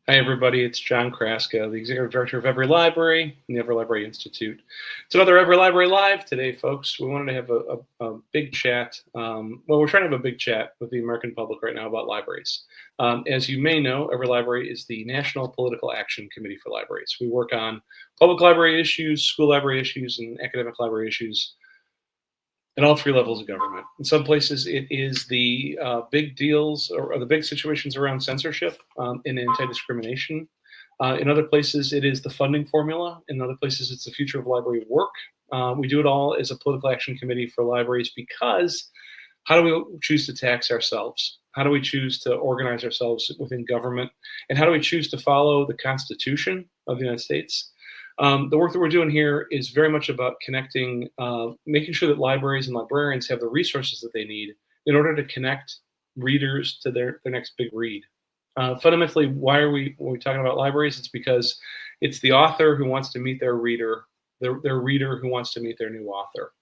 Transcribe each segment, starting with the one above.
Hi, everybody. It's John Kraska, the Executive Director of EveryLibrary and the EveryLibrary Institute. It's another EveryLibrary Live today, folks. We wanted to have a big chat. We're trying to have a big chat with the American public right now about libraries. As you may know, EveryLibrary is the National Political Action Committee for Libraries. We work on public library issues, school library issues, and academic library issues at all three levels of government. In some places, it is the big deals or the big situations around censorship and anti-discrimination. In other places, it is the funding formula. In other places, it's the future of library work. We do it all as a political action committee for libraries because how do we choose to tax ourselves? How do we choose to organize ourselves within government? And how do we choose to follow the Constitution of the United States? The work that we're doing here is very much about connecting, making sure that libraries and librarians have the resources that they need in order to connect readers to their next big read. Fundamentally, why are we talking about libraries? It's because it's the author who wants to meet their reader, their reader who wants to meet their new author.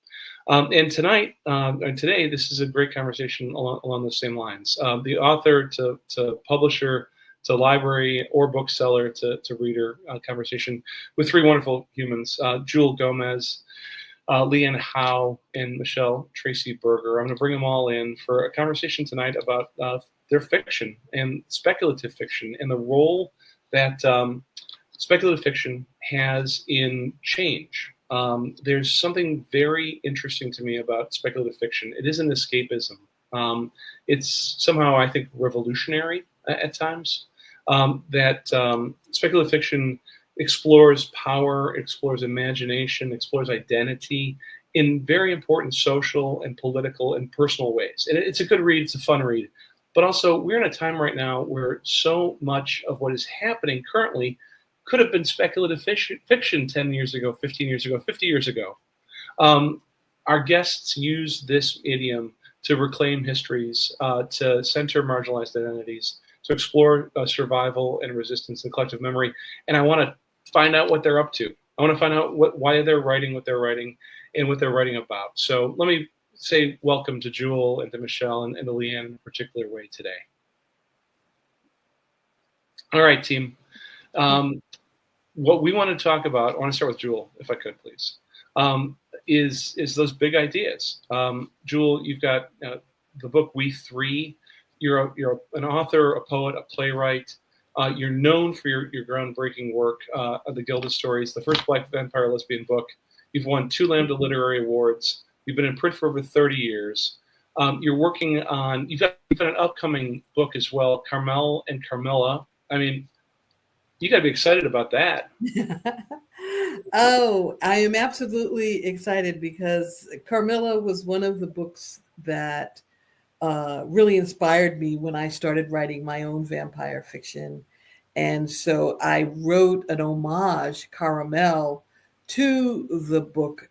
And today, this is a great conversation along those same lines. The author to publisher to library or bookseller to reader conversation with three wonderful humans, Jewelle Gomez, LeAnne Howe, and Michele Tracy Berger. I'm going to bring them all in for a conversation tonight about their fiction and speculative fiction and the role that speculative fiction has in change. There's something very interesting to me about speculative fiction. It isn't escapism. It's somehow, I think, revolutionary at times. Speculative fiction explores power, explores imagination, explores identity in very important social and political and personal ways. And it's a good read, it's a fun read. But also, we're in a time right now where so much of what is happening currently could have been speculative fiction 10 years ago, 15 years ago, 50 years ago. Our guests use this idiom to reclaim histories, to center marginalized identities, to explore survival and resistance and collective memory. And I want to find out what they're up to. I want to find out why they're writing what they're writing and what they're writing about. So let me say welcome to Jewelle and to Michele and to LeAnne in a particular way today. All right, team. What we want to talk about, I want to start with Jewelle, if I could, please, is those big ideas. Jewelle, you've got the book We Three. You're an author, a poet, a playwright. You're known for your groundbreaking work of the Gilded Stories, the first Black vampire lesbian book. You've won 2 Lambda Literary Awards. You've been in print for over 30 years. You're working on, you've got an upcoming book as well, Carmel and Carmilla. I mean, you got to be excited about that. Oh, I am absolutely excited because Carmilla was one of the books that really inspired me when I started writing my own vampire fiction. And so I wrote an homage, Caramel, to the book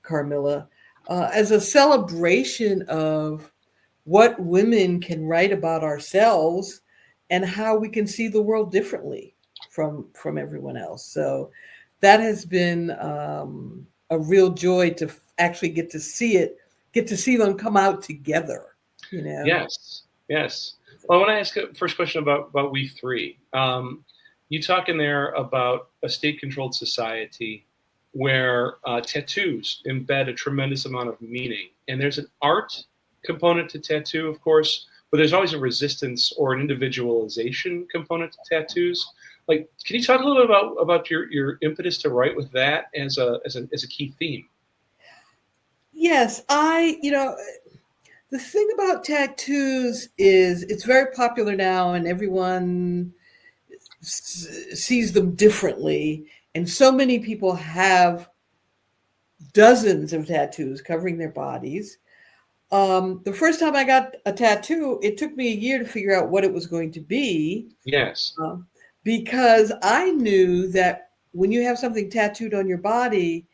Carmilla as a celebration of what women can write about ourselves and how we can see the world differently from everyone else. So that has been a real joy to actually get to see them come out together. You know? Yes. Well, I want to ask a first question about We Three. You talk in there about a state-controlled society where tattoos embed a tremendous amount of meaning. And there's an art component to tattoo, of course, but there's always a resistance or an individualization component to tattoos. Like, can you talk a little bit about your impetus to write with that as a key theme? Yes, the thing about tattoos is it's very popular now and everyone sees them differently. And so many people have dozens of tattoos covering their bodies. The first time I got a tattoo, it took me a year to figure out what it was going to be. Yes. Because I knew that when you have something tattooed on your body,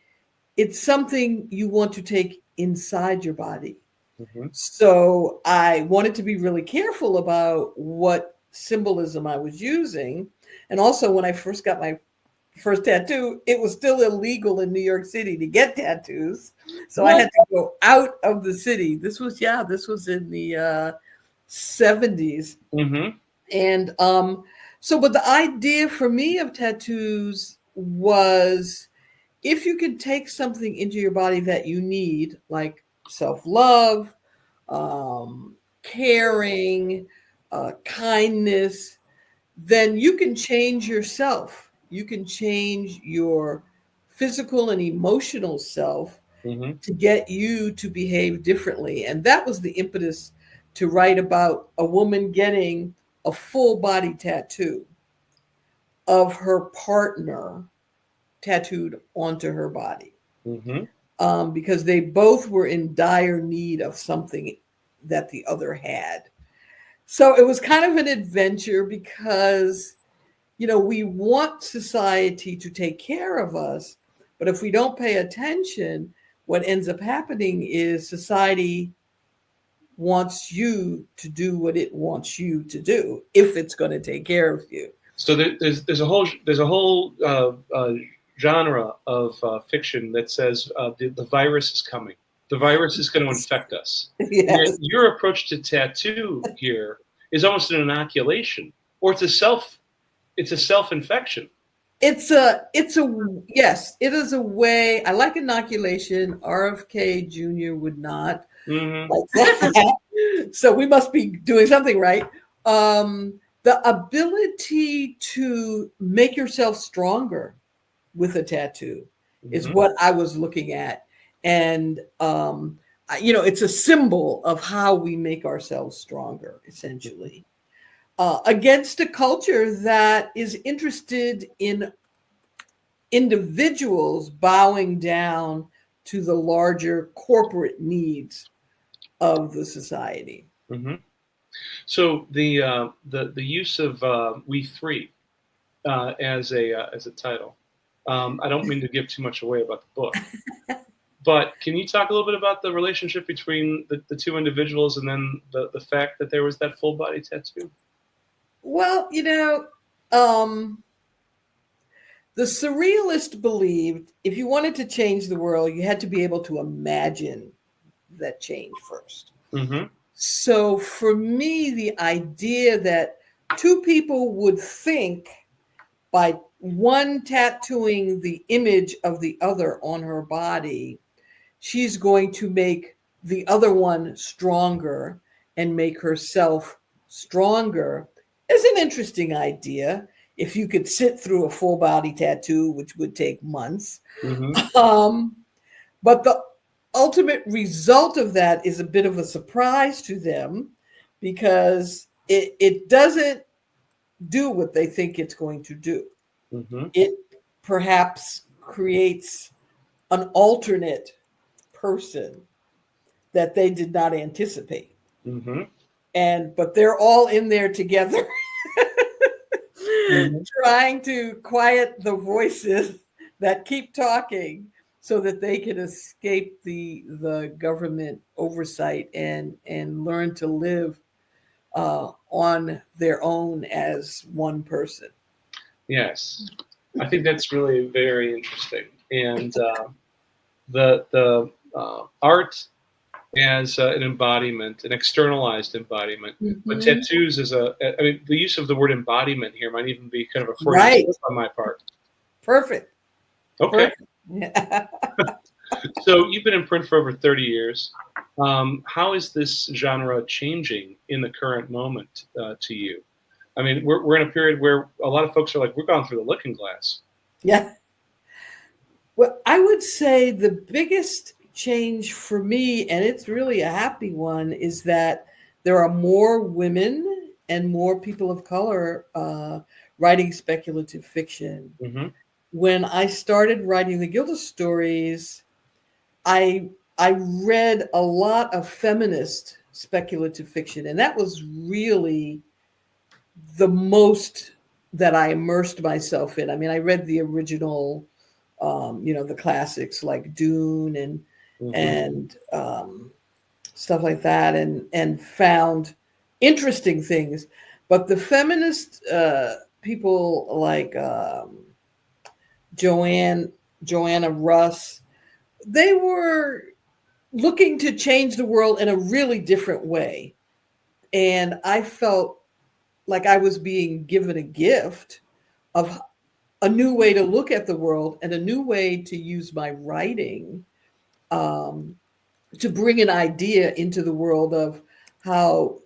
it's something you want to take inside your body. Mm-hmm. So I wanted to be really careful about what symbolism I was using. And also when I first got my first tattoo, it was still illegal in New York City to get tattoos. So I had to go out of the city. This was in the 70s. Mm-hmm. And but the idea for me of tattoos was, if you can take something into your body that you need, like self-love, caring, kindness, then you can change yourself. You can change your physical and emotional self Mm-hmm. to get you to behave differently. And that was the impetus to write about a woman getting a full body tattoo of her partner tattooed onto her body, Mm-hmm. because they both were in dire need of something that the other had. So it was kind of an adventure because, we want society to take care of us, but if we don't pay attention, what ends up happening is society wants you to do what it wants you to do if it's going to take care of you. So there's a whole genre of fiction that says the virus is coming. The virus is going to infect us. And yet Yes. your approach to tattoo here is almost an inoculation, or it's a self-infection. It's a yes, it is a way. I like inoculation. RFK Jr. would not Mm-hmm. like that. So we must be doing something right. The ability to make yourself stronger with a tattoo is Mm-hmm. what I was looking at. And it's a symbol of how we make ourselves stronger, essentially. Against a culture that is interested in individuals bowing down to the larger corporate needs of the society. Mm-hmm. So the use of "we three" as a title. I don't mean to give too much away about the book, but can you talk a little bit about the relationship between the two individuals, and then the fact that there was that full body tattoo? Well, the surrealist believed if you wanted to change the world, you had to be able to imagine that change first. Mm-hmm. So for me, the idea that two people would think by one tattooing the image of the other on her body, she's going to make the other one stronger and make herself stronger is an interesting idea. If you could sit through a full body tattoo, which would take months. Mm-hmm. But the ultimate result of that is a bit of a surprise to them because it doesn't do what they think it's going to do. Mm-hmm. It perhaps creates an alternate person that they did not anticipate. Mm-hmm. But they're all in there together Mm-hmm. trying to quiet the voices that keep talking so that they can escape the government oversight and learn to live on their own as one person. Yes, I think that's really very interesting, and the art as an embodiment, an externalized embodiment. But Mm-hmm. tattoos is I mean, the use of the word embodiment here might even be kind of a Freudian Right. slip on my part. Perfect. Okay. Perfect. Yeah. So you've been in print for over 30 years. How is this genre changing in the current moment to you? I mean, we're in a period where a lot of folks are like, we're going through the looking glass. Yeah. Well, I would say the biggest change for me, and it's really a happy one, is that there are more women and more people of color writing speculative fiction. Mm-hmm. When I started writing the Gilda stories, I read a lot of feminist speculative fiction, and that was really the most that I immersed myself in. I mean, I read the original, the classics like Dune and stuff like that, and found interesting things. But the feminist people like Joanna Russ, they were looking to change the world in a really different way. And I felt like I was being given a gift of a new way to look at the world and a new way to use my writing to bring an idea into the world of how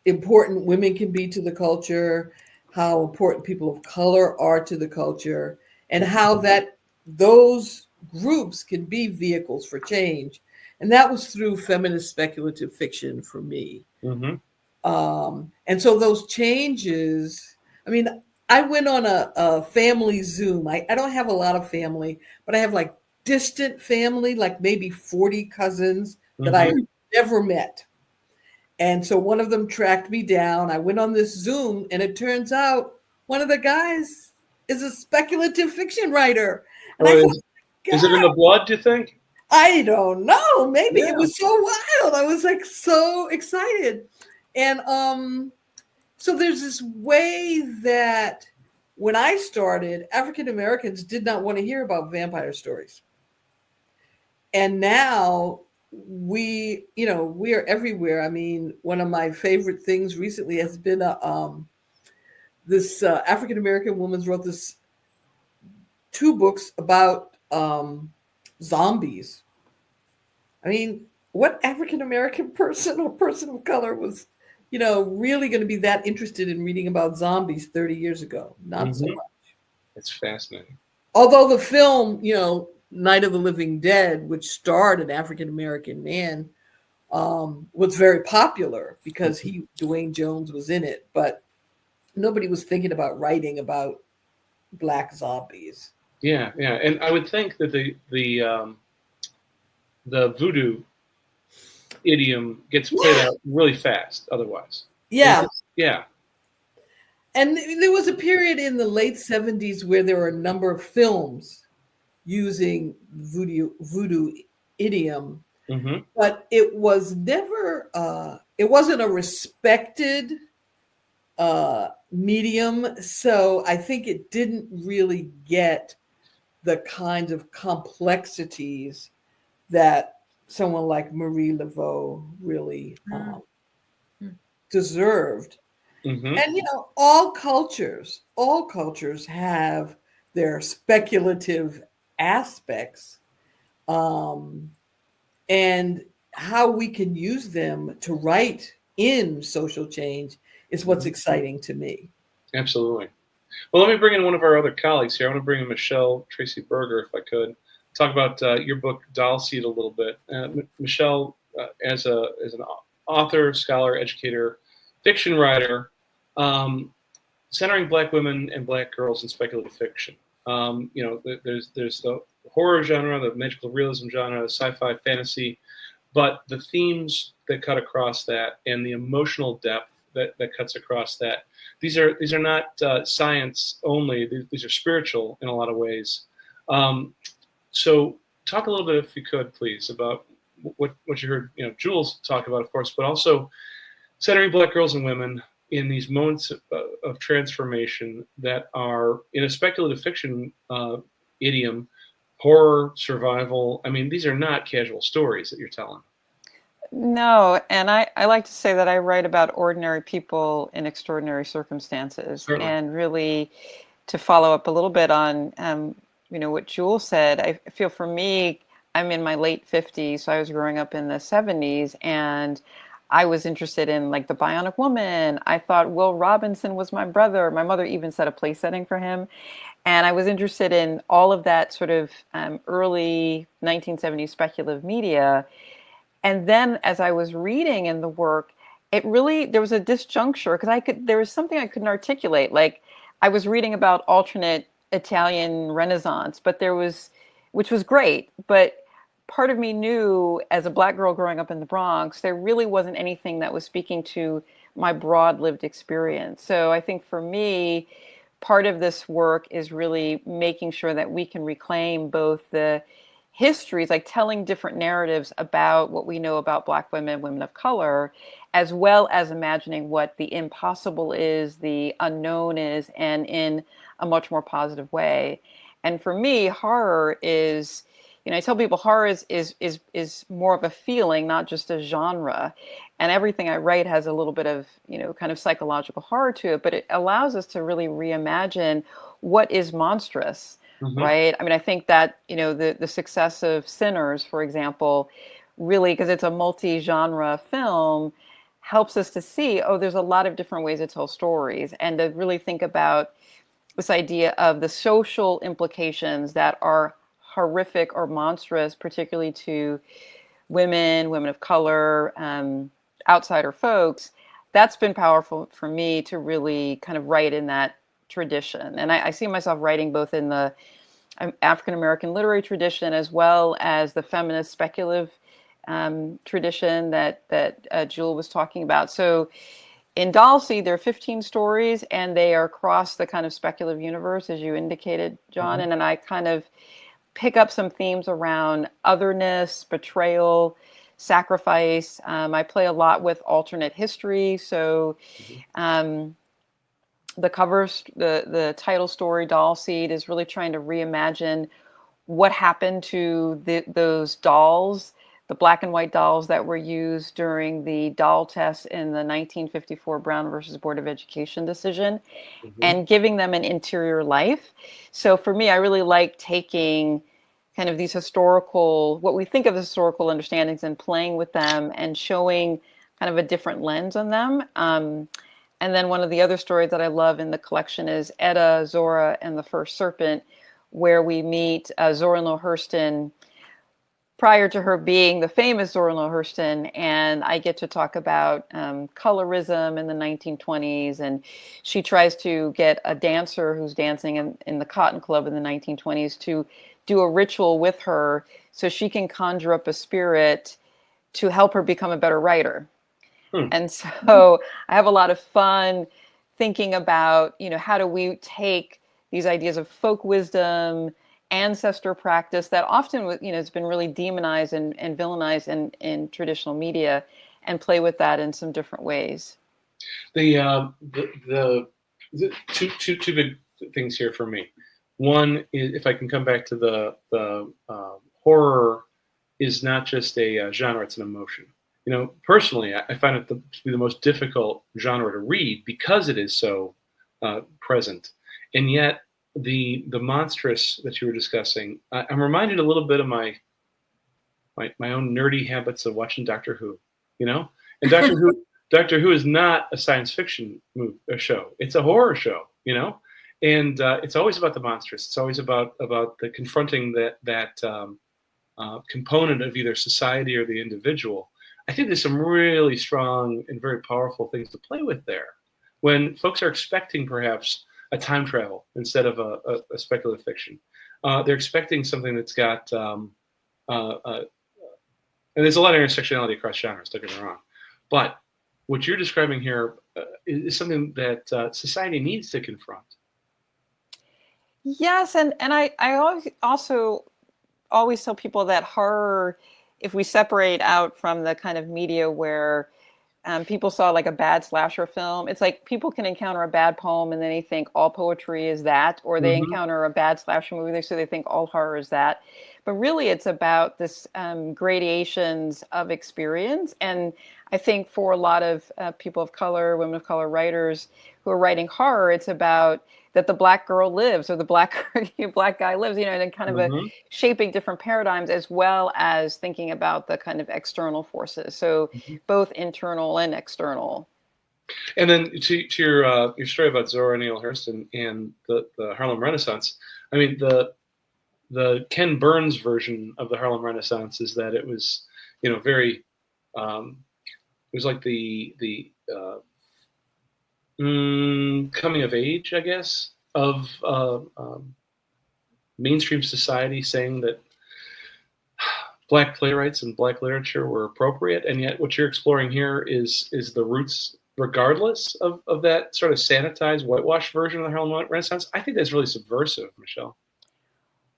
important women can be to the culture, how important people of color are to the culture, and how that those groups can be vehicles for change. And that was through feminist speculative fiction for me. Mm-hmm. And so those changes, I mean, I went on a family Zoom. I don't have a lot of family, but I have like distant family, like maybe 40 cousins that I never met. And so one of them tracked me down. I went on this Zoom, and it turns out one of the guys is a speculative fiction writer. And I thought, is it in the blood, do you think? I don't know. Maybe it was so wild. I was like so excited. And so there's this way that when I started, African Americans did not want to hear about vampire stories. And now we are everywhere. I mean, one of my favorite things recently has been this African American woman wrote this 2 books about zombies. I mean, what African American person or person of color was, really going to be that interested in reading about zombies 30 years ago? Not so much. It's fascinating. Although the film, Night of the Living Dead, which starred an African American man, was very popular because Dwayne Jones was in it, but nobody was thinking about writing about Black zombies. Yeah, and I would think that the voodoo idiom gets played out really fast otherwise. Yeah. Yeah. And there was a period in the late 70s where there were a number of films using voodoo idiom, but it was never, it wasn't a respected medium. So I think it didn't really get the kind of complexities that someone like Marie Laveau really deserved. And all cultures have their speculative aspects, and how we can use them to write in social change is what's exciting to me. Absolutely. Well, let me bring in one of our other colleagues here. I want to bring in Michele Tracy Berger, if I could, talk about your book Doll Seed a little bit. Michele, as an author, scholar, educator, fiction writer, centering Black women and Black girls in speculative fiction. There's the horror genre, the magical realism genre, the sci-fi fantasy, but the themes that cut across that and the emotional depth that cuts across that. These are not science only. These are spiritual in a lot of ways. So talk a little bit, if you could, please, about what you heard, Jewelle talk about, of course, but also centering Black girls and women in these moments of transformation that are, in a speculative fiction idiom, horror, survival. I mean, these are not casual stories that you're telling. No, and I like to say that I write about ordinary people in extraordinary circumstances. Certainly. And really, to follow up a little bit on what Jewelle said, I feel for me, I'm in my late 50s, so I was growing up in the 70s, and I was interested in like the Bionic Woman. I thought Will Robinson was my brother. My mother even set a place setting for him. And I was interested in all of that sort of early 1970s speculative media. And then as I was reading in the work, there was a disjuncture because there was something I couldn't articulate. Like I was reading about alternate Italian Renaissance, which was great. But part of me knew, as a Black girl growing up in the Bronx, there really wasn't anything that was speaking to my broad lived experience. So I think for me, part of this work is really making sure that we can reclaim both the histories, like telling different narratives about what we know about Black women, women of color, as well as imagining what the impossible is, the unknown is, and in a much more positive way. And for me, horror is, I tell people horror is more of a feeling, not just a genre. and everything I write has a little bit of, kind of psychological horror to it, but it allows us to really reimagine what is monstrous, Mm-hmm. right? I mean, I think that, the success of Sinners, for example, really, because it's a multi-genre film, helps us to see, oh, there's a lot of different ways to tell stories, and to really think about this idea of the social implications that are horrific or monstrous, particularly to women of color, outsider folks. That's been powerful for me to really kind of write in that tradition. And I see myself writing both in the African American literary tradition as well as the feminist speculative tradition that Jewelle was talking about. So in Doll Seed, there are 15 stories, and they are across the kind of speculative universe, as you indicated, John. Mm-hmm. And I kind of pick up some themes around otherness, betrayal, sacrifice. I play a lot with alternate history. So the the title story, Doll Seed, is really trying to reimagine what happened to those dolls, the black and white dolls that were used during the doll test in the 1954 Brown versus Board of Education decision, Mm-hmm. and giving them an interior life. So for me, I really like taking kind of these historical, what we think of as historical understandings, and playing with them and showing kind of a different lens on them. And then one of the other stories that I love in the collection is Etta, Zora, and the First Serpent, where we meet Zora Neale Hurston prior to her being the famous Zora Neale Hurston, and I get to talk about colorism in the 1920s, and she tries to get a dancer who's dancing in the Cotton Club in the 1920s to do a ritual with her so she can conjure up a spirit to help her become a better writer. And so I have a lot of fun thinking about, how do we take these ideas of folk wisdom, ancestor practice that often, has been really demonized and villainized in traditional media, and play with that in some different ways. The two big things here for me. One is, if I can come back to the horror is not just a genre; it's an emotion. Personally, I find it to be the most difficult genre to read because it is so present, and yet the monstrous that you were discussing, I'm reminded a little bit of my own nerdy habits of watching Doctor Who, and Doctor Who is not a science fiction show; it's a horror show, and it's always about the monstrous. It's always about the confronting that component of either society or the individual. I think there's some really strong and very powerful things to play with there. When folks are expecting perhaps a time travel instead of a speculative fiction, they're expecting something that's got, and there's a lot of intersectionality across genres, don't get me wrong. But what you're describing here is something that society needs to confront. Yes, and I always tell people that horror, if we separate out from the kind of media where people saw like a bad slasher film, it's like people can encounter a bad poem and then they think all poetry is that, or they encounter a bad slasher movie, so they think all horror is that. But really, it's about this gradations of experience. And I think for a lot of people of color, women of color writers who are writing horror, it's about that the Black girl lives, or the Black guy lives, and kind of shaping different paradigms, as well as thinking about the kind of external forces. So both internal and external. And then to your story about Zora Neale Hurston and the Harlem Renaissance, I mean, the Ken Burns version of the Harlem Renaissance is that it was, very, it was like the coming of age, I guess, of mainstream society, saying that Black playwrights and Black literature were appropriate, and yet what you're exploring here is the roots, regardless of that sort of sanitized, whitewashed version of the Harlem Renaissance. I think that's really subversive, Michele.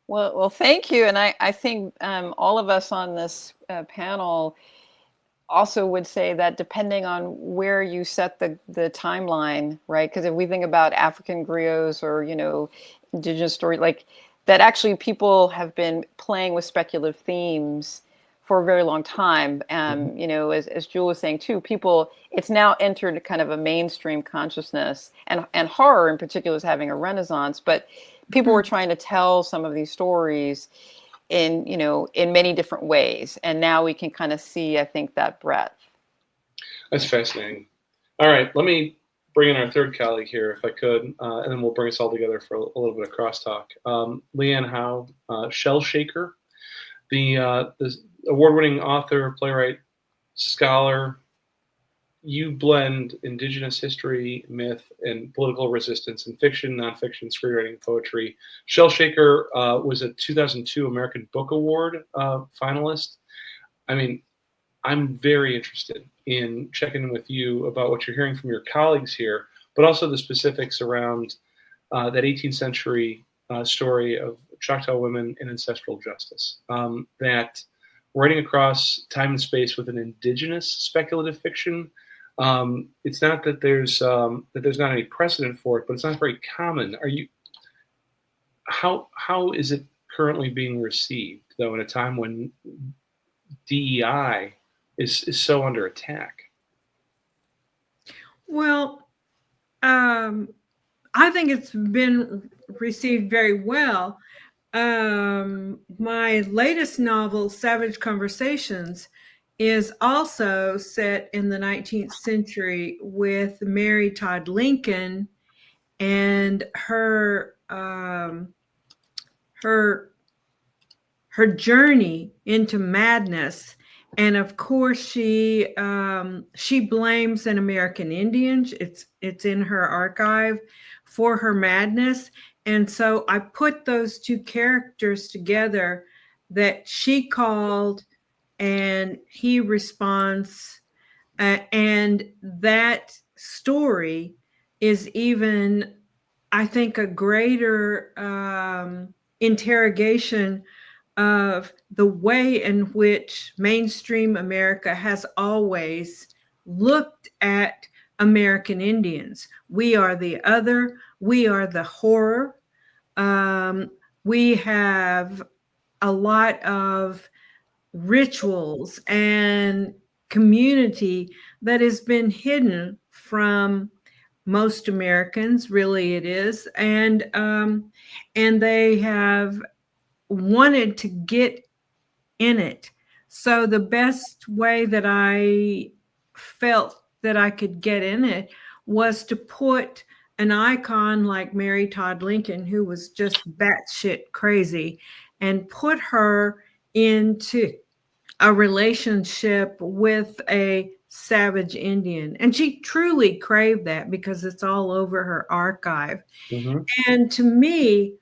Well, thank you, and I think all of us on this panel also would say that depending on where you set the timeline, right? Because if we think about African griots or, indigenous story, like that, actually people have been playing with speculative themes for a very long time. You know, as Jewelle was saying too, people, it's now entered kind of a mainstream consciousness, and horror in particular is having a renaissance, but people were trying to tell some of these stories in, you know, in many different ways. And now we can kind of see, I think, that breadth. That's fascinating. All right, let me bring in our third colleague here, if I could, and then we'll bring us all together for a little bit of crosstalk. LeAnne Howe, Shell Shaker, the award-winning author, playwright, scholar. You blend Indigenous history, myth, and political resistance in fiction, nonfiction, screenwriting, poetry. Shell Shaker was a 2002 American Book Award finalist. I mean, I'm very interested in checking in with you about what you're hearing from your colleagues here, but also the specifics around that 18th century story of Choctaw women and ancestral justice. That writing across time and space with an Indigenous speculative fiction, it's not that there's not any precedent for it, but it's not very common. How is it currently being received, though, in a time when DEI is so under attack? Well, I think it's been received very well. My latest novel, Savage Conversations, is also set in the 19th century with Mary Todd Lincoln and her journey into madness. And of course, she blames an American Indian. It's in her archive for her madness. And so I put those two characters together that she called and he responds. And that story is even, I think, a greater interrogation of the way in which mainstream America has always looked at American Indians. We are the other, we are the horror. We have a lot of rituals and community that has been hidden from most Americans, really it is. And they have wanted to get in it. So the best way that I felt that I could get in it was to put an icon like Mary Todd Lincoln, who was just batshit crazy, and put her into a relationship with a savage Indian. And she truly craved that because it's all over her archive. Mm-hmm. And to me,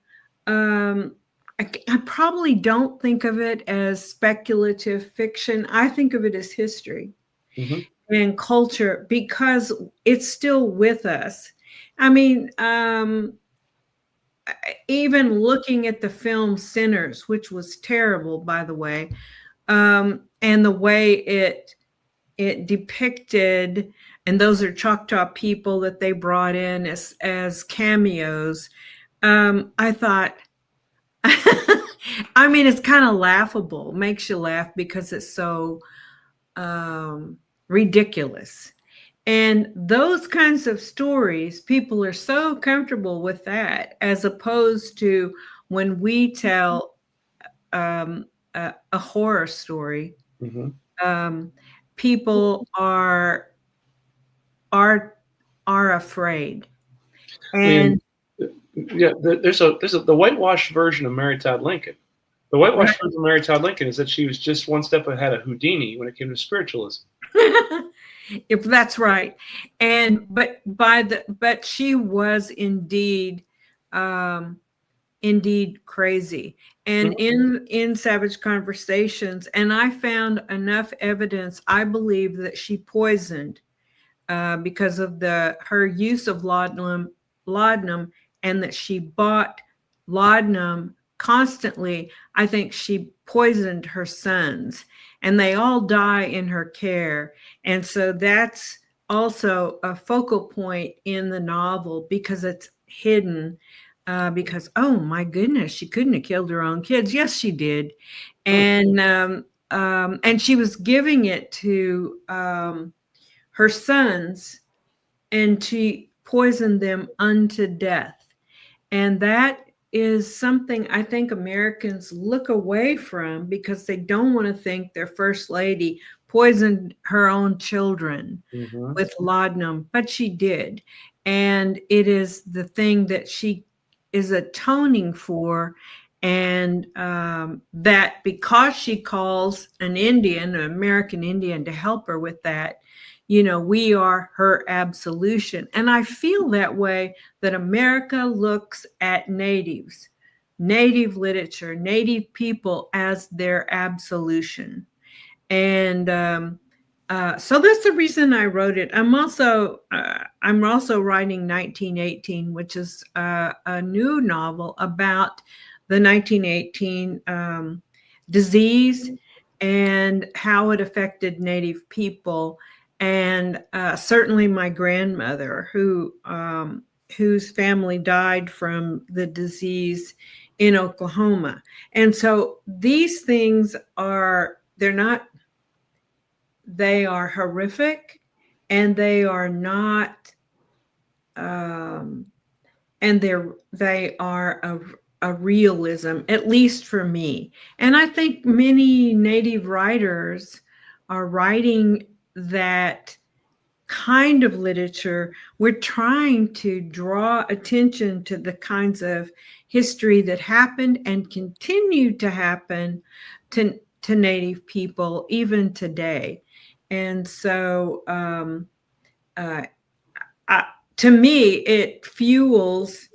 I probably don't think of it as speculative fiction. I think of it as history and culture because it's still with us. I mean, even looking at the film Sinners, which was terrible, by the way, and the way it depicted, and those are Choctaw people that they brought in as cameos. I thought, I mean, it's kind of laughable, makes you laugh because it's so ridiculous. And those kinds of stories, people are so comfortable with that, as opposed to when we tell a horror story. People are afraid. And yeah, there's the whitewashed version of Mary Todd Lincoln. The whitewashed version of Mary Todd Lincoln is that she was just one step ahead of Houdini when it came to spiritualism. If that's right. And but she was indeed crazy. And in Savage Conversations, and I found enough evidence, I believe, that she poisoned because of her use of laudanum, and that she bought laudanum constantly. I think she poisoned her sons, and they all die in her care. And so that's also a focal point in the novel because it's hidden. Because, oh my goodness, she couldn't have killed her own kids. Yes, she did. And and she was giving it to her sons, and she poisoned them unto death. And that is something I think Americans look away from because they don't want to think their first lady poisoned her own children with laudanum, but she did. And it is the thing that she is atoning for. And that because she calls an Indian, an American Indian, to help her with that, we are her absolution. And I feel that way, that America looks at natives, native literature, native people as their absolution. And so that's the reason I wrote it. I'm also writing 1918, which is a new novel about the 1918 disease and how it affected Native people. And certainly my grandmother, whose family died from the disease in Oklahoma. And so these things they are horrific, and they are not, and they are a realism, at least for me. And I think many Native writers are writing that kind of literature. We're trying to draw attention to the kinds of history that happened and continue to happen to Native people even today. And so to me, it fuels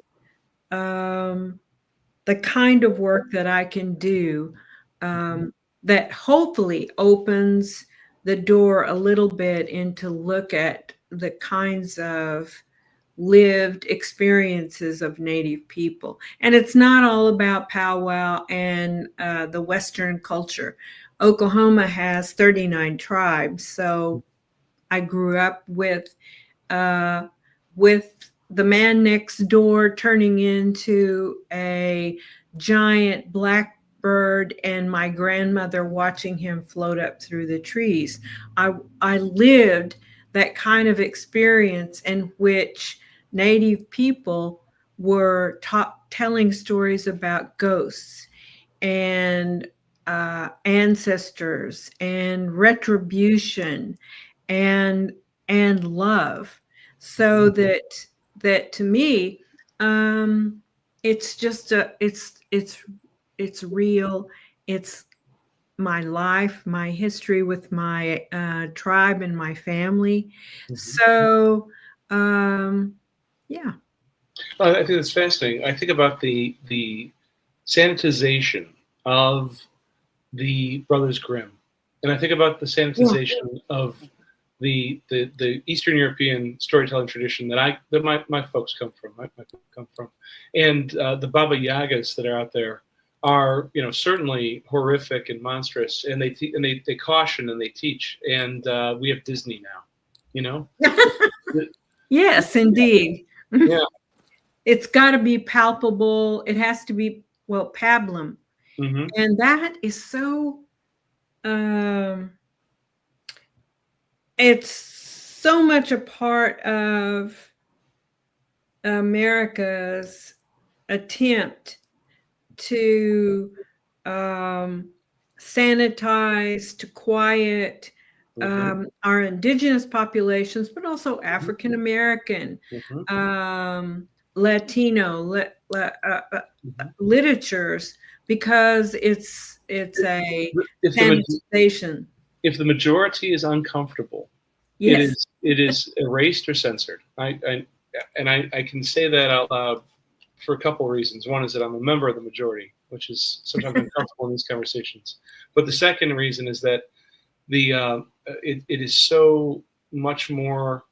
the kind of work that I can do, that hopefully opens the door a little bit into look at the kinds of lived experiences of Native people. And it's not all about powwow and the Western culture. Oklahoma has 39 tribes, so I grew up with the man next door turning into a giant blackbird and my grandmother watching him float up through the trees. I lived that kind of experience in which Native people were telling stories about ghosts and ancestors and retribution and love. So that to me, it's just it's real. It's my life, my history with my tribe and my family. So yeah. I think that's fascinating. I think about the sanitization of the Brothers Grimm, and I think about the sanitization of the Eastern European storytelling tradition that my folks come from, and the Baba Yagas that are out there are certainly horrific and monstrous, and they caution and they teach, and we have Disney now, Yes, indeed. Yeah. It's got to be palpable. It has to be, pablum. And that is so, it's so much a part of America's attempt to sanitize, to quiet our indigenous populations, but also African American, Latino literatures, because it's a sanitization. If the majority is uncomfortable, yes, it is erased or censored. I can say that out loud for a couple of reasons. One is that I'm a member of the majority, which is sometimes uncomfortable in these conversations. But the second reason is that it is so much more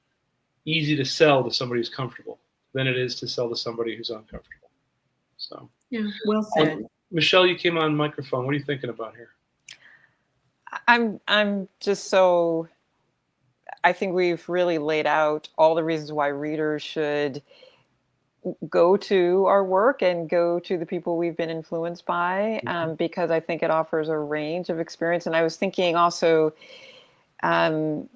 easy to sell to somebody who's comfortable than it is to sell to somebody who's uncomfortable. So yeah, well said. Michele, you came on microphone. What are you thinking about here? I'm just so, I think we've really laid out all the reasons why readers should go to our work and go to the people we've been influenced by, because I think it offers a range of experience. And I was thinking also, Aunt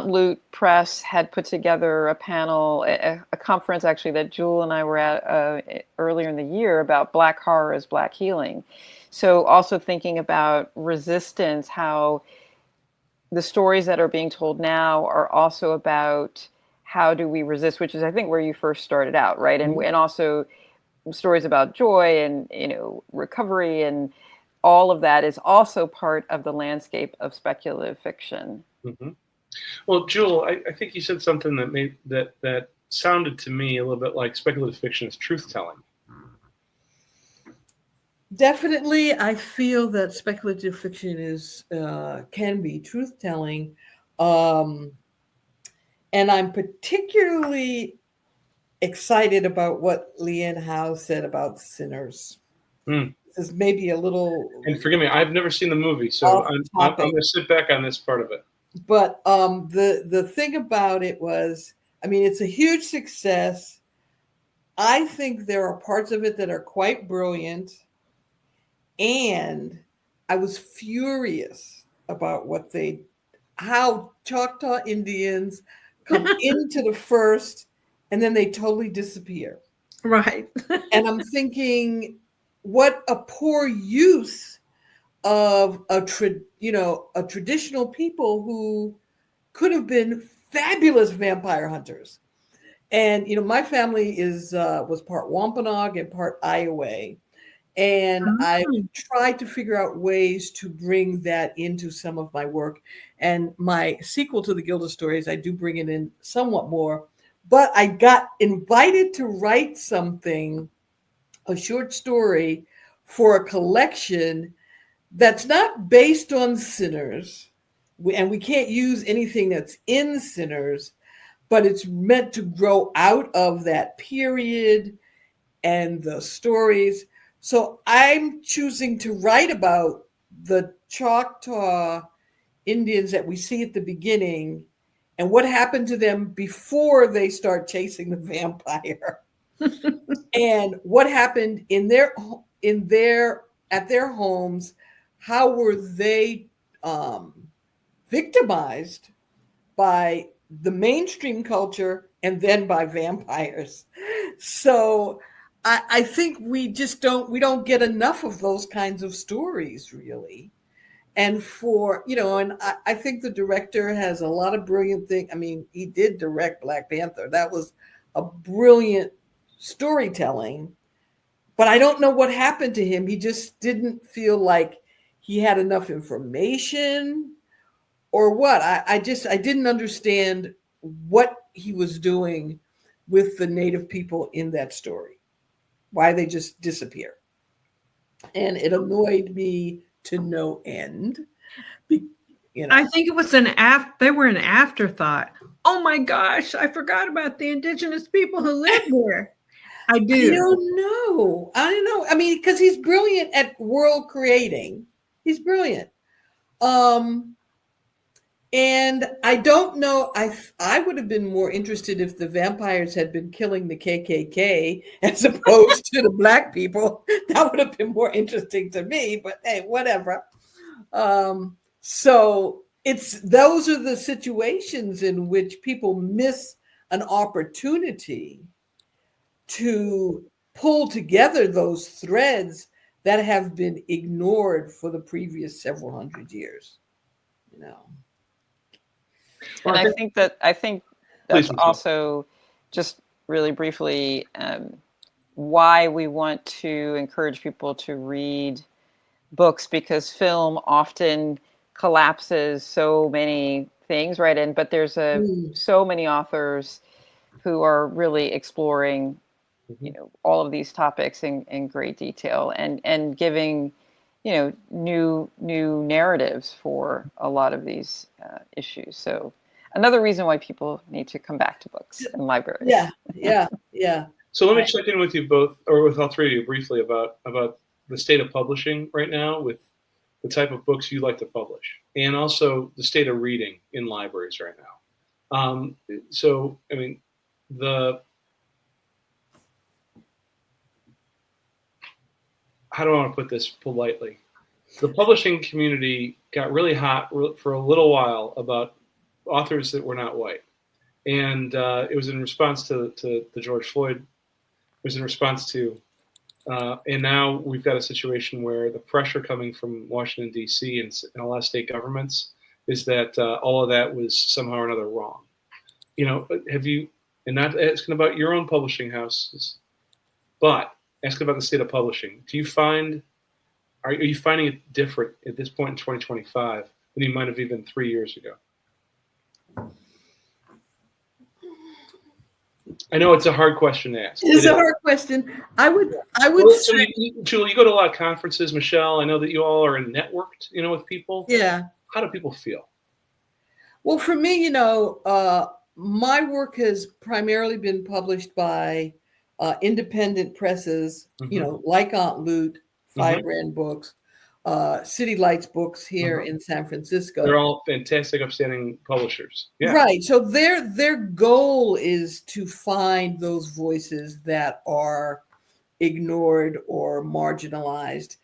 Loot Press had put together a panel, a conference actually that Jewelle and I were at earlier in the year about Black horror as Black healing. So also thinking about resistance, how the stories that are being told now are also about how do we resist, which is, I think, where you first started out, right? And also stories about joy and, recovery, and all of that is also part of the landscape of speculative fiction. Mm-hmm. Well, Jewelle, I think you said something that sounded to me a little bit like speculative fiction is truth-telling. Definitely, I feel that speculative fiction is can be truth-telling, and I'm particularly excited about what LeAnne Howe said about Sinners. This is maybe a little. And forgive me, I've never seen the movie, so I'm going to sit back on this part of it. But the thing about it was, I mean, it's a huge success. I think there are parts of it that are quite brilliant. And I was furious about how Choctaw Indians come into the first and then they totally disappear. Right. And I'm thinking, what a poor use of a traditional people who could have been fabulous vampire hunters. And my family was part Wampanoag and part Iowa. And I've tried to figure out ways to bring that into some of my work. And my sequel to the Gilded Stories, I do bring it in somewhat more. But I got invited to write a short story for a collection that's not based on Sinners. And we can't use anything that's in Sinners, but it's meant to grow out of that period and the stories. So I'm choosing to write about the Choctaw Indians that we see at the beginning and what happened to them before they start chasing the vampire. And what happened at their homes, how were they victimized by the mainstream culture and then by vampires. So I think we don't get enough of those kinds of stories, really. And I think the director has a lot of brilliant things. I mean, he did direct Black Panther. That was a brilliant storytelling, but I don't know what happened to him. He just didn't feel like he had enough information or what. I didn't understand what he was doing with the Native people in that story. Why they just disappear. And it annoyed me to no end. I think it was they were an afterthought. Oh my gosh, I forgot about the Indigenous people who live there. I do. I don't know. I mean, because he's brilliant at world creating. He's brilliant. And I don't know, I would have been more interested if the vampires had been killing the KKK as opposed to the Black people. That would have been more interesting to me, but hey, whatever. So those are the situations in which people miss an opportunity to pull together those threads that have been ignored for the previous several hundred years, And I think that's also, just really briefly, why we want to encourage people to read books, because film often collapses so many things, right? But there's so many authors who are really exploring, all of these topics in great detail and giving, new narratives for a lot of these issues. So another reason why people need to come back to books and libraries. Yeah. So let me check in with you both, or with all three of you briefly, about the state of publishing right now, with the type of books you like to publish, and also the state of reading in libraries right now. So, I mean, how do I want to put this politely? The publishing community got really hot for a little while about authors that were not white. And it was in response to the George Floyd. It was in response to, and now we've got a situation where the pressure coming from Washington, D.C. and a lot of state governments is that all of that was somehow or another wrong. You know, have you, and not asking about your own publishing houses, but asking about the state of publishing. Do you find, are you finding it different at this point in 2025 than you might have even 3 years ago? I know it's a hard question to ask. It's a hard question. I would Well, so say, Jewelle, you go to a lot of conferences. Michele, I know that you all are networked, you know, with people. yeah. How do people feel? Well, for me, you know, my work has primarily been published by independent presses, you know, like Aunt Loot, Firebrand Books, City Lights Books here in San Francisco. They're all fantastic, upstanding publishers. Yeah. Right. So their goal is to find those voices that are ignored or marginalized.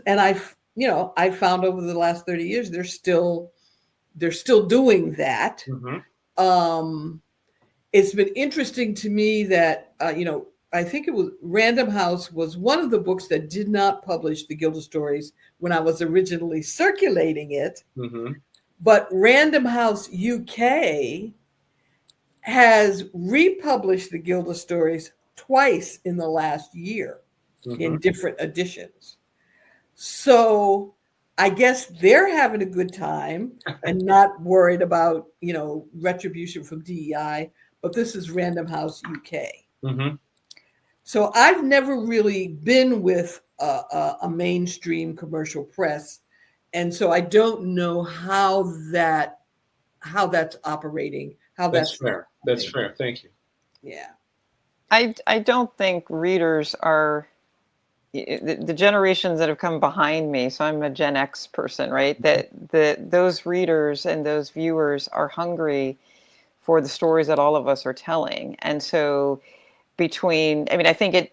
And I found over the last 30 years they're still doing that. It's been interesting to me that you know, I think it was Random House was one of the books that did not publish the Gilda Stories when I was originally circulating it. But Random House UK has republished the Gilda Stories twice in the last year in different editions. So I guess they're having a good time and not worried about, you know, retribution from DEI, but this is Random House UK. So I've never really been with a mainstream commercial press. And so I don't know how that's operating, how That's fair. That's fair. Thank you. Yeah. I don't think readers are the generations that have come behind me. So I'm a Gen X person, right? That those readers and those viewers are hungry for the stories that all of us are telling. And so I think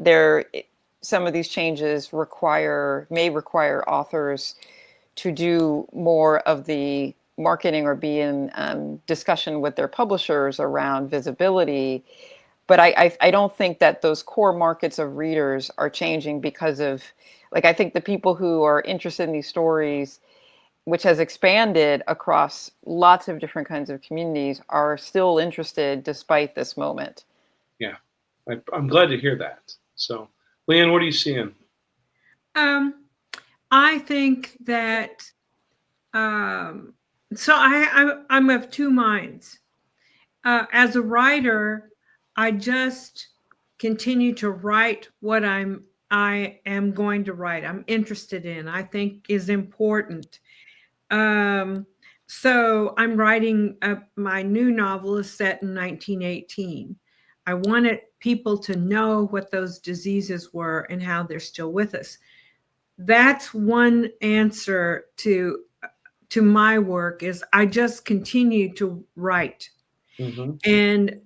some of these changes may require authors to do more of the marketing or be in discussion with their publishers around visibility. But I don't think that those core markets of readers are changing because of, like, I think the people who are interested in these stories, which has expanded across lots of different kinds of communities, are still interested despite this moment. Yeah, I'm glad to hear that. So, LeAnne, what are you seeing? I think that, so I'm of two minds. As a writer, I just continue to write what I am going to write. I'm interested in, I think is important. So I'm writing my new novel is set in 1918. I wanted people to know what those diseases were and how they're still with us. That's one answer to my work, is I just continue to write. And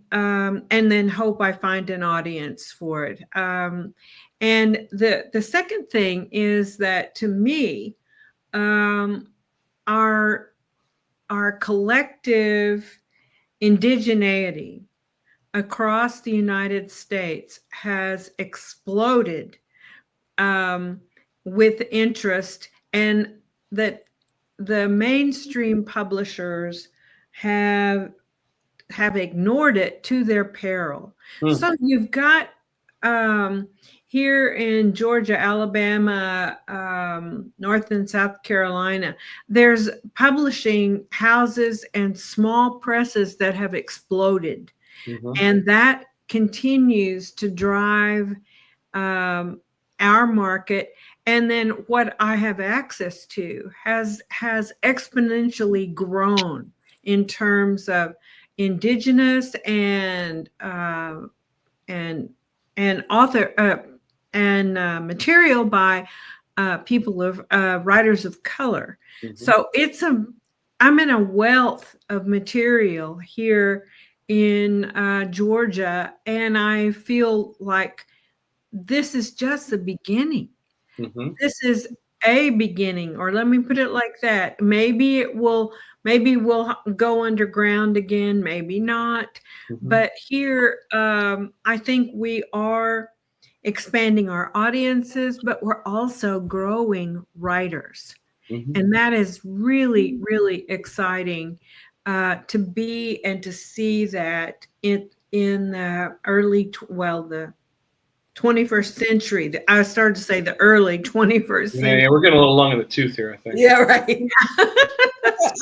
then hope I find an audience for it. And the second thing is that, to me, our collective indigeneity across the United States has exploded with interest, and that the mainstream publishers have ignored it to their peril. So you've got here in Georgia, Alabama, North and South Carolina, there's publishing houses and small presses that have exploded. And that continues to drive our market. And then what I have access to has exponentially grown in terms of Indigenous and author material by people of writers of color. So I'm in a wealth of material here in Georgia, and I feel like this is just the beginning. This is a beginning, or let me put it like that. Maybe we'll go underground again, maybe not. But here, I think we are expanding our audiences, but we're also growing writers. And that is really, really exciting to be and to see that in the early, the 21st century. I started to say the early 21st century. Yeah, we're getting a little long in the tooth here, I think. Yeah, right.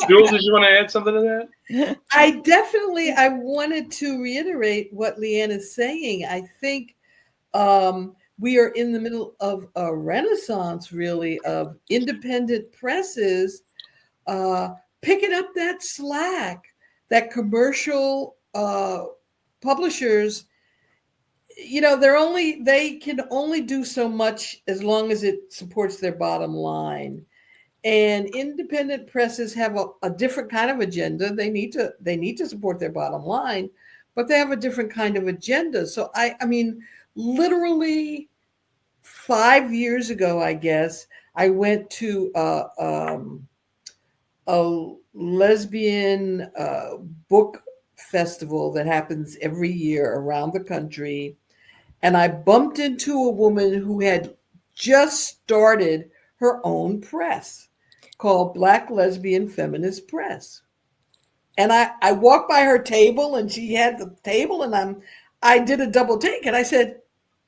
Jewelle, did you want to add something to that? I wanted to reiterate what LeAnne is saying. I think we are in the middle of a renaissance, really, of independent presses picking up that slack that commercial publishers, they can only do so much as long as it supports their bottom line. And independent presses have a different kind of agenda. They need to support their bottom line, but they have a different kind of agenda. So I mean, literally 5 years ago, I guess, I went to a lesbian book festival that happens every year around the country. And I bumped into a woman who had just started her own press called Black Lesbian Feminist Press. And I walked by her table and she had the table, and I did a double take and I said,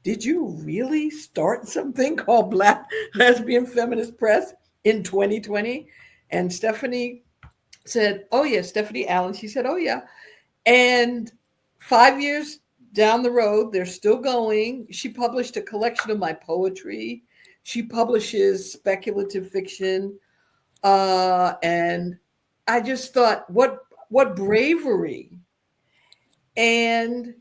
"Did you really start something called Black Lesbian Feminist Press in 2020? And Stephanie said, "Oh yeah," Stephanie Allen. She said, "Oh yeah." And 5 years down the road, they're still going. She published a collection of my poetry. She publishes speculative fiction. And I just thought, what bravery. And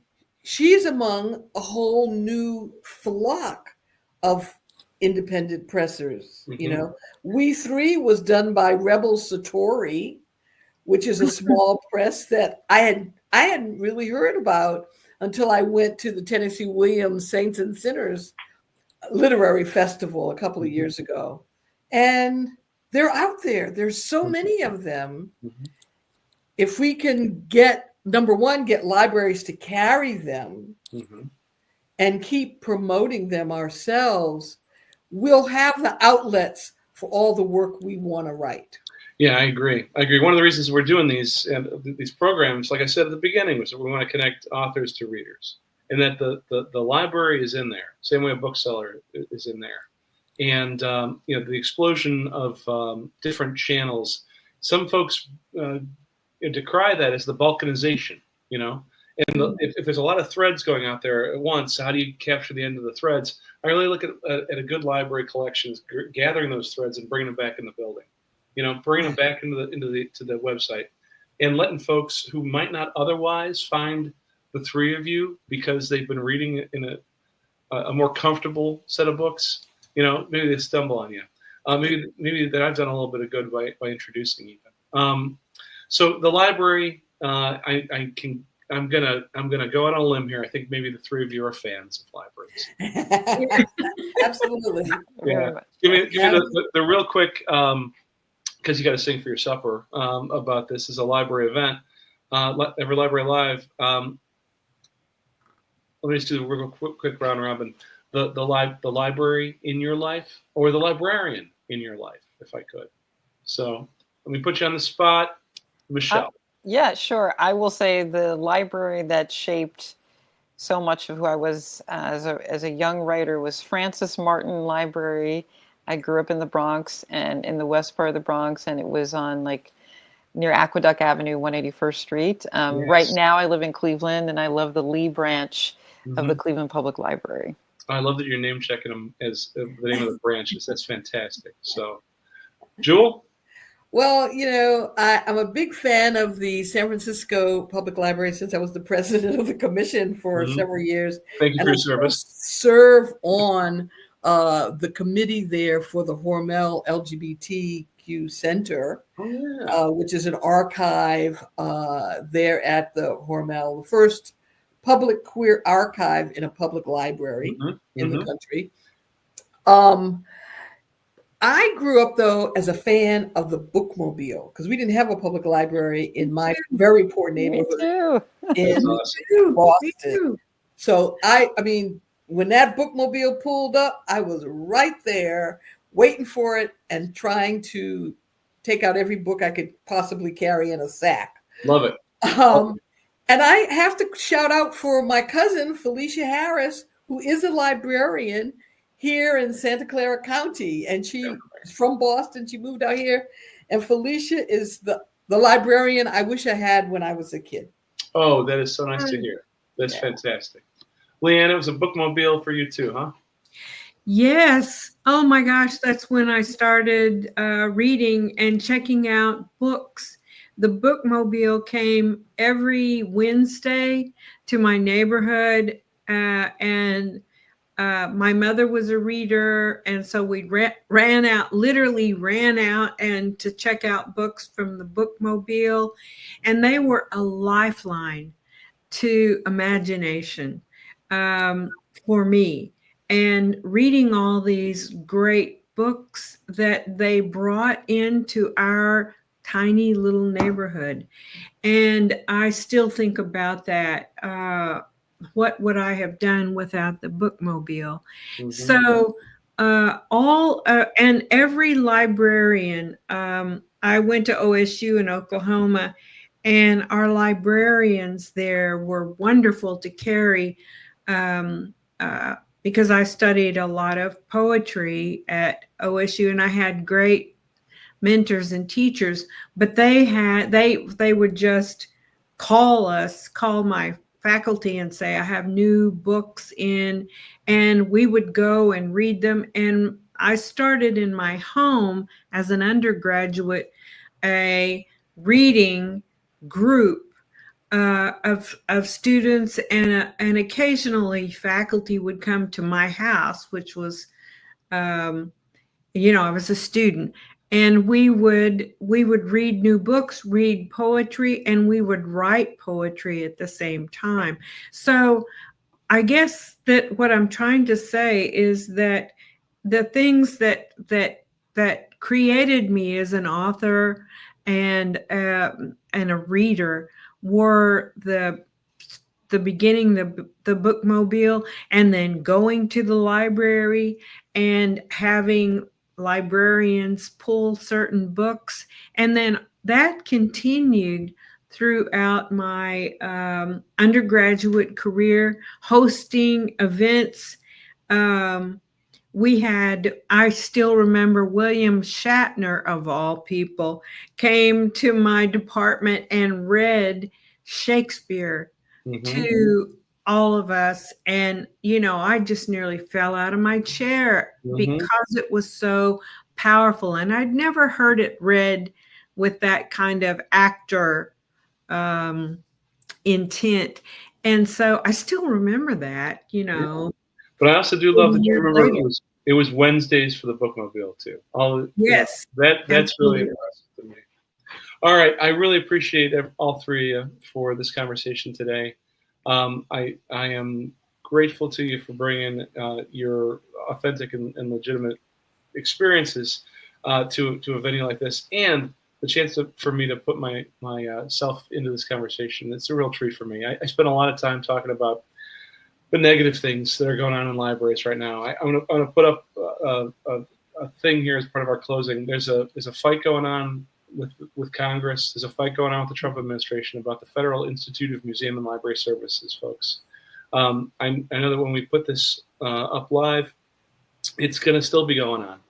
she's among a whole new flock of independent pressers. We Three was done by Rebel Satori, which is a small press that I hadn't really heard about until I went to the Tennessee Williams Saints and Sinners Literary Festival a couple of years ago. And they're out there. There's so many of them. If we can number one, get libraries to carry them and keep promoting them ourselves, we'll have the outlets for all the work we want to write. Yeah, I agree. One of the reasons we're doing these programs, like I said at the beginning, was that we want to connect authors to readers, and that the library is in there, same way a bookseller is in there. And the explosion of different channels. Some folks decry that as the balkanization. And if there's a lot of threads going out there at once, how do you capture the end of the threads? I really look at a good library collection, gathering those threads and bringing them back in the building. Bringing them back to the website, and letting folks who might not otherwise find the three of you because they've been reading in a more comfortable set of books. Maybe they stumble on you. Maybe that I've done a little bit of good by introducing even. So the library, I'm gonna go out on a limb here. I think maybe the three of you are fans of libraries. Absolutely. Yeah. Give me the real quick. Because you got to sing for your supper about this as a library event, EveryLibrary Live. Let me just do a real quick round robin. The library in your life, or the librarian in your life, if I could. So let me put you on the spot, Michele. Yeah, sure. I will say the library that shaped so much of who I was as a young writer was Francis Martin Library. I grew up in the Bronx, and in the west part of the Bronx, and it was on near Aqueduct Avenue, 181st Street. Yes. Right now I live in Cleveland, and I love the Lee branch of the Cleveland Public Library. I love that you're name checking them as the name of the branches. That's fantastic. So, Jewelle? Well, I'm a big fan of the San Francisco Public Library since I was the president of the commission for several years. Thank you for your service. Serve on the committee there for the Hormel LGBTQ Center, which is an archive there at the Hormel, the first public queer archive in a public library in the country. I grew up, though, as a fan of the bookmobile because we didn't have a public library in my very poor Me neighborhood too. in Me Boston. too. So I mean, when that bookmobile pulled up, I was right there waiting for it and trying to take out every book I could possibly carry in a sack. Love it. And I have to shout out for my cousin, Felicia Harris, who is a librarian here in Santa Clara County. And she is from Boston. She moved out here. And Felicia is the librarian I wish I had when I was a kid. Oh, that is so nice to hear. That's fantastic. LeAnne, it was a bookmobile for you too, huh? Yes. Oh my gosh, that's when I started reading and checking out books. The bookmobile came every Wednesday to my neighborhood, and my mother was a reader, and so we literally ran out and to check out books from the bookmobile, and they were a lifeline to imagination for me. And reading all these great books that they brought into our tiny little neighborhood. And I still think about that. What would I have done without the bookmobile? Mm-hmm. So and every librarian, I went to OSU in Oklahoma, and our librarians there were wonderful to carry because I studied a lot of poetry at OSU, and I had great mentors and teachers, but they would just call my faculty and say, I have new books in, and we would go and read them. And I started in my home as an undergraduate, a reading group of students, and occasionally faculty would come to my house, which was, I was a student, and we would read new books, read poetry, and we would write poetry at the same time. So I guess that what I'm trying to say is that the things that created me as an author and a reader were the beginning, the bookmobile, and then going to the library and having librarians pull certain books. And then that continued throughout my undergraduate career, hosting events. I still remember William Shatner, of all people, came to my department and read Shakespeare to all of us. And, I just nearly fell out of my chair because it was so powerful. And I'd never heard it read with that kind of actor intent. And so I still remember that, Yeah. But I also do love that you remember it was Wednesdays for the bookmobile too. Yes. That's really impressive to me. All right. I really appreciate all three of you for this conversation today. I am grateful to you for bringing your authentic and legitimate experiences to a venue like this, and the chance for me to put my self into this conversation. It's a real treat for me. I spend a lot of time talking about the negative things that are going on in libraries right now. I'm going to put up a thing here as part of our closing. There's a fight going on with Congress. There's a fight going on with the Trump administration about the Federal Institute of Museum and Library Services, folks. I know that when we put this up live, it's going to still be going on.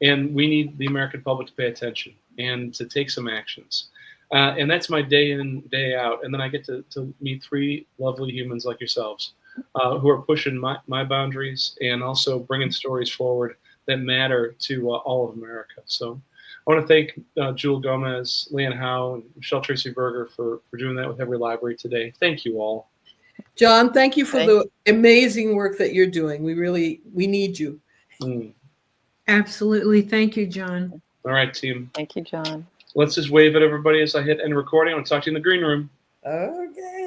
And we need the American public to pay attention and to take some actions. And that's my day in, day out. And then I get to meet three lovely humans like yourselves who are pushing my boundaries and also bringing stories forward that matter to all of America. So I want to thank Jewelle Gomez, LeAnne Howe, and Michele Tracy Berger for doing that with EveryLibrary today. Thank you all. John, thank you for the amazing work that you're doing. We need you. Absolutely. Thank you, John. All right, team. Thank you, John. Let's just wave at everybody as I hit end recording. I want to talk to you in the green room. Okay.